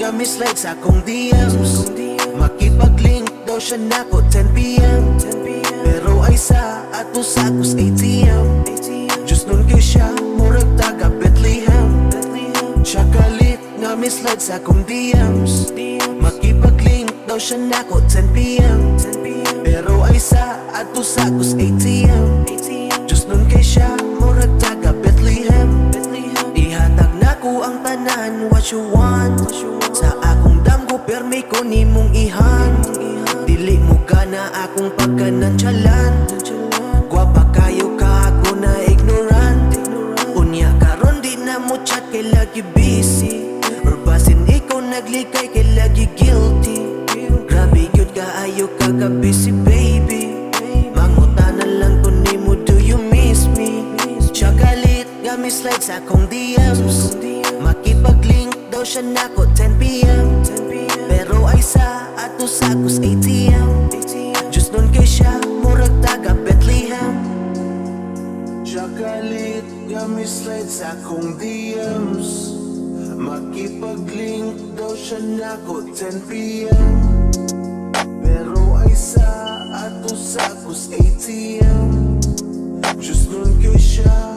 gamislide sa akong DMs. Makipag-link daw siya nako 10pm. Pero ay sa ato sa kus ATM. Just nun kay siya murag taga Bethlehem. Siya kalit gamislide sa akong DMs. Makipag-link daw siya nako 10pm. Pero ay sa ato sa kus ATM. Just nun kay siya murag taga Bethlehem. Ihatag nako ang tanan what you want. Sa akong damgo permi ko nimong ihan. Dili mo gana akong pagkanantsalan. Gwapa kayo ka ako na ignorant. Unya karon di na mo chat kay lagi busy. Or basin ikaw naglikay kay lagi guilty. Grabe yun kaayo ka busy baby. Mangutanan lang ko nimo do you miss me. Siya galit gamislide sa akong DMs. Makipag-link daw siya nako 10pm. Pero ay sa ato sa kus ATM. Just nun kay siya murag taga Bethlehem. Siya galit gamislide sa akong DMs. Makipag-link daw siya nako 10pm. Pero ay sa ato sa kus ATM. Just nun kay siya